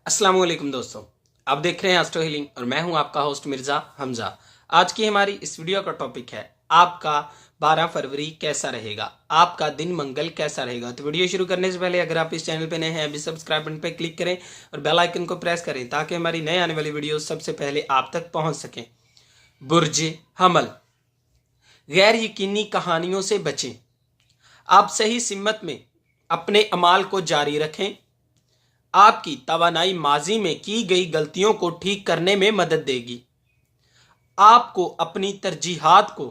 अस्सलाम वालेकुम दोस्तों, आप देख रहे हैं एस्ट्रो हीलिंग और मैं हूं आपका होस्ट मिर्ज़ा हमजा। आज की हमारी इस वीडियो का टॉपिक है आपका 12 फरवरी कैसा रहेगा, आपका दिन मंगल कैसा रहेगा। तो वीडियो शुरू करने से पहले अगर आप इस चैनल पे नए हैं अभी सब्सक्राइब बटन पे क्लिक करें और बेल आइकन को प्रेस करें ताकि हमारी नए आने वाली वीडियो सबसे पहले आप तक पहुँच सकें। बुर्ज हमल, गैर यकीनी कहानियों से बचें। आप सही सिमत में अपने अमाल को जारी रखें। आपकी तवानाई माजी में की गई गलतियों को ठीक करने में मदद देगी। आपको अपनी तरजीहात को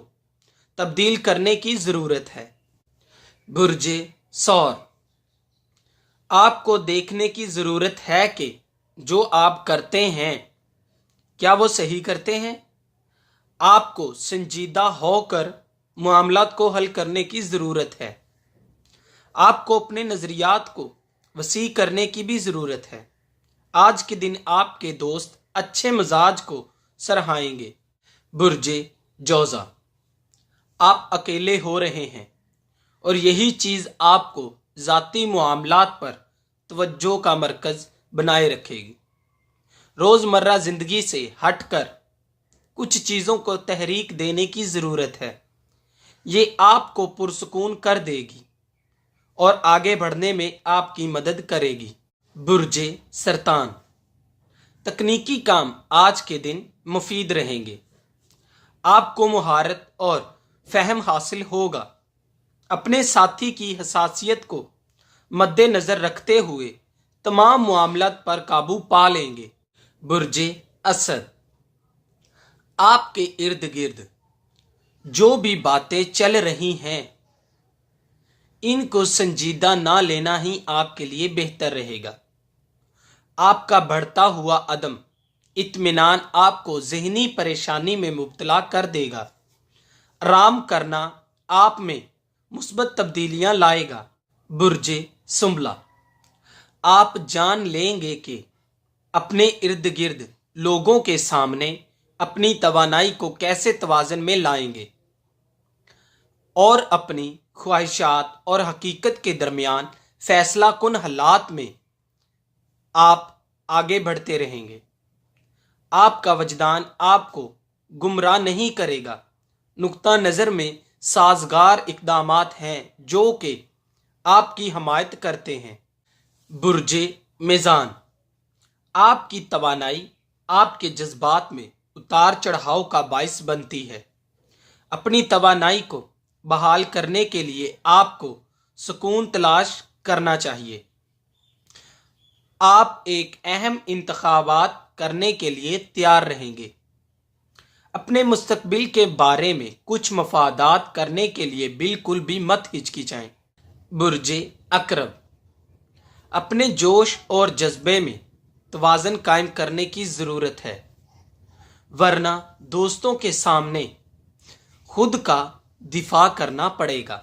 तब्दील करने की ज़रूरत है। बुर्ज सौर, आपको देखने की ज़रूरत है कि जो आप करते हैं क्या वो सही करते हैं। आपको संजीदा होकर मामलात को हल करने की ज़रूरत है। आपको अपने नज़रियात को वसी करने की भी ज़रूरत है। आज के दिन आपके दोस्त अच्छे मिजाज को सराहेंगे। बुर्ज जौज़ा, आप अकेले हो रहे हैं और यही चीज़ आपको ज़ाती मामलात पर तवज्जो का मरकज़ बनाए रखेगी। रोज़मर्रा ज़िंदगी से हटकर कुछ चीज़ों को तहरीक देने की ज़रूरत है। ये आपको पुरसुकून कर देगी और आगे बढ़ने में आपकी मदद करेगी। बुर्ज सरतान, तकनीकी काम आज के दिन मुफीद रहेंगे। आपको मुहारत और फहम हासिल होगा। अपने साथी की हसासियत को मद्देनज़र रखते हुए तमाम मामलात पर काबू पा लेंगे। बुर्ज असद, आपके इर्द गिर्द जो भी बातें चल रही हैं इनको संजीदा ना लेना ही आपके लिए बेहतर रहेगा। आपका बढ़ता हुआ अदम इत्मीनान आपको ज़हनी परेशानी में मुब्तला कर देगा। आराम करना आप में मुस्बत तब्दीलियां लाएगा। बुर्ज सुंबला, आप जान लेंगे कि अपने इर्द गिर्द लोगों के सामने अपनी तवानाई को कैसे तवाज़न में लाएंगे और अपनी ख्वाहिशात और हकीकत के दरमियान फैसला कुन हालात में आप आगे बढ़ते रहेंगे। आपका वजदान आपको गुमराह नहीं करेगा। नुक्ता नज़र में साजगार इक़दामात हैं जो कि आपकी हमायत करते हैं। बुर्ज मीज़ान, आपकी तवानाई आपके जज्बात में उतार चढ़ाव का बाइस बनती है। अपनी तवानाई को बहाल करने के लिए आपको सुकून तलाश करना चाहिए। आप एक अहम इंतखाबात करने के लिए तैयार रहेंगे। अपने मुस्तकबिल के बारे में कुछ मफादात करने के लिए बिल्कुल भी मत हिचकिचाएं। बुर्ज अकरब, अपने जोश और जज्बे में तवाज़न कायम करने की ज़रूरत है, वरना दोस्तों के सामने खुद का दिफा करना पड़ेगा।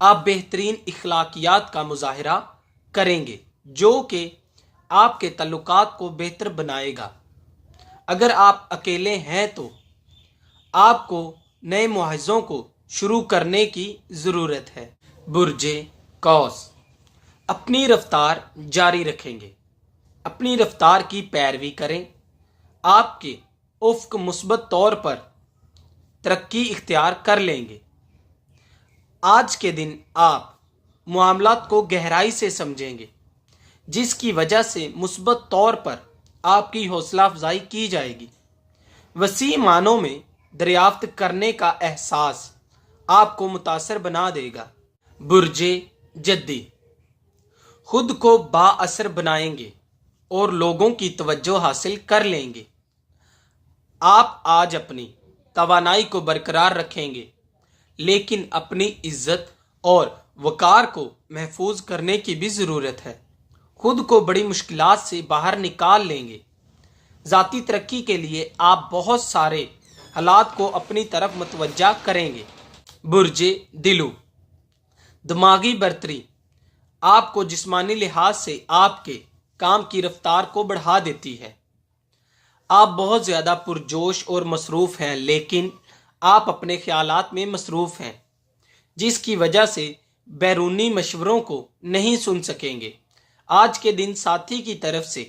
आप बेहतरीन इखलाकियात का मुजाहरा करेंगे जो कि आपके तल्लुकात को बेहतर बनाएगा। अगर आप अकेले हैं तो आपको नए मुआज़ों को शुरू करने की ज़रूरत है। बुर्ज कौस, अपनी रफ्तार जारी रखेंगे। अपनी रफ्तार की पैरवी करें। आपके उफ़्क़ मुस्बत तौर पर तरक्की इख्तियार कर लेंगे। आज के दिन आप मामलात को गहराई से समझेंगे जिसकी वजह से मुस्बत तौर पर आपकी हौसला अफजाई की जाएगी। वसी मानों में दरियाफ्त करने का एहसास आपको मुतासर बना देगा। बुर्ज जद्दी, खुद को बाअसर बनाएंगे और लोगों की तवज्जो हासिल कर लेंगे। आप आज अपनी तवानाई को बरकरार रखेंगे लेकिन अपनी इज्जत और वकार को महफूज करने की भी ज़रूरत है। खुद को बड़ी मुश्किलात से बाहर निकाल लेंगे। ज़ाती तरक्की के लिए आप बहुत सारे हालात को अपनी तरफ मुतवज्जा करेंगे। बुर्ज दिलू, दिमागी बर्तरी आपको जिस्मानी लिहाज से आपके काम की रफ्तार को बढ़ा देती है। आप बहुत ज़्यादा पुरजोश और मसरूफ़ हैं लेकिन आप अपने ख्यालात में मसरूफ़ हैं जिसकी वजह से बैरूनी मशवरों को नहीं सुन सकेंगे। आज के दिन साथी की तरफ से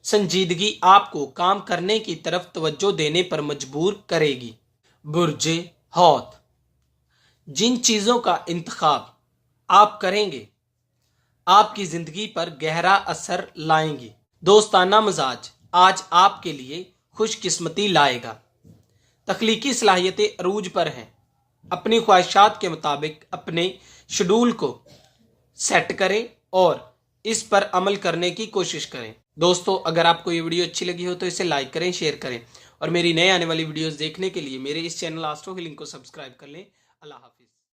संजीदगी आपको काम करने की तरफ तवज्जो देने पर मजबूर करेगी। बुर्जे हौत, जिन चीज़ों का इंतखाब आप करेंगे आपकी ज़िंदगी पर गहरा असर लाएंगी। दोस्ताना मिजाज आज आपके लिए खुशकिस्मती लाएगा। तख्लीकी सलाहियतें अरूज पर हैं। अपनी ख्वाहिशात के मुताबिक अपने शेड्यूल को सेट करें और इस पर अमल करने की कोशिश करें। दोस्तों, अगर आपको ये वीडियो अच्छी लगी हो तो इसे लाइक करें, शेयर करें और मेरी नए आने वाली वीडियोस देखने के लिए मेरे इस चैनल एस्ट्रो हीलिंग को सब्सक्राइब कर लें। अल्लाह हाफिज़।